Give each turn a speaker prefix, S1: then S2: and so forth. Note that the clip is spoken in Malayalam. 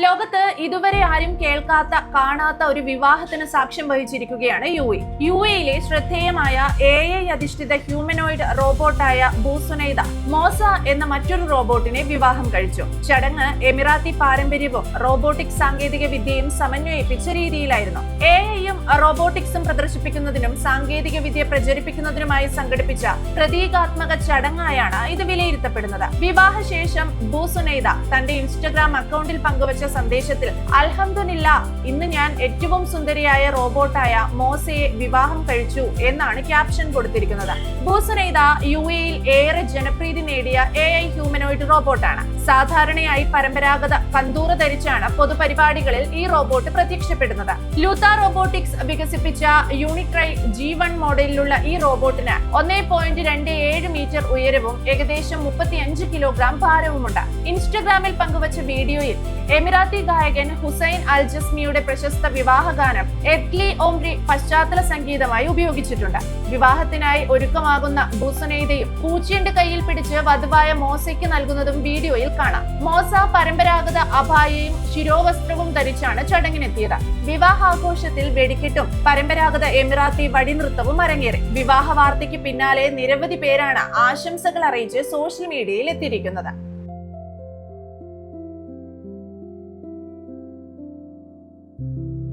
S1: ലോകത്ത് ഇതുവരെ ആരും കേൾക്കാത്ത കാണാത്ത ഒരു വിവാഹത്തിന് സാക്ഷ്യം വഹിച്ചിരിക്കുകയാണ് യു എയിലെ ശ്രദ്ധേയമായ AI അധിഷ്ഠിത ഹ്യൂമനോയിഡ് റോബോട്ടായ ബൂസുനൈദ മോസ എന്ന മറ്റൊരു റോബോട്ടിനെ വിവാഹം കഴിച്ചു. ചടങ്ങ് എമിറാത്തി പാരമ്പര്യവും റോബോട്ടിക് സാങ്കേതിക വിദ്യയും സമന്വയിപ്പിച്ച രീതിയിലായിരുന്നു. AIയും റോബോട്ടിക്സും പ്രദർശിപ്പിക്കുന്നതിനും സാങ്കേതിക വിദ്യ പ്രചരിപ്പിക്കുന്നതിനുമായി സംഘടിപ്പിച്ച പ്രതീകാത്മക ചടങ്ങായാണ് ഇത് വിലയിരുത്തപ്പെടുന്നത്. വിവാഹശേഷം ബൂസുനൈദ തന്റെ ഇൻസ്റ്റഗ്രാം അക്കൗണ്ടിൽ പങ്കുവച്ച സന്ദേശത്തിൽ അൽഹംദുലില്ലാ, ഇന്ന് ഞാൻ ഏറ്റവും സുന്ദരിയായ റോബോട്ടായ മോസയെ വിവാഹം കഴിച്ചു എന്നാണ് ക്യാപ്ഷൻ കൊടുത്തിരിക്കുന്നത്. ബൂസുനൈദ UAയിൽ ഏറെ ജനപ്രീതി നേടിയ AI ഹ്യൂമനോയിഡ് റോബോട്ടാണ്. സാധാരണയായി പരമ്പരാഗത കന്തൂറ ധരിച്ചാണ് പൊതുപരിപാടികളിൽ ഈ റോബോട്ട് പ്രത്യക്ഷപ്പെടുന്നത്. ലൂത്ത റോബോട്ടിക്സ് വികസിപ്പിച്ച യൂണിട്രൈ G1 മോഡലിലുള്ള ഈ റോബോട്ടിന് 1.27 മീറ്റർ ഉയരവും ഏകദേശം 35 കിലോഗ്രാം ഭാരവുമുണ്ട്. ഇൻസ്റ്റഗ്രാമിൽ പങ്കുവച്ച വീഡിയോയിൽ എമിറാത്തി ഗായകൻ ഹുസൈൻ അൽ ജസ്മിയുടെ പ്രശസ്ത വിവാഹഗാനം എത്ലി ഓംരി പശ്ചാത്തല സംഗീതമായി ഉപയോഗിച്ചിട്ടുണ്ട്. വിവാഹത്തിനായി ഒരുക്കമാകുന്ന ബൂസുനൈദയും പൂച്ചയുടെ കയ്യിൽ പിടിച്ച് വധുവായ മോസയ്ക്ക് നൽകുന്നതും വീഡിയോയിൽ കാണാം. മോസ പരമ്പരാഗത അബായയും ശിരോവസ്ത്രവും ധരിച്ചാണ് ചടങ്ങിനെത്തിയത്. വിവാഹാഘോഷത്തിൽ വെടിക്കെട്ടും പരമ്പരാഗത എമിറാത്തി വടിനൃത്തവും അരങ്ങേറി. വിവാഹ വാർത്തയ്ക്ക് പിന്നാലെ നിരവധി പേരാണ് ആശംസകൾ അറിയിച്ച് സോഷ്യൽ മീഡിയയിൽ എത്തിയിരിക്കുന്നത്.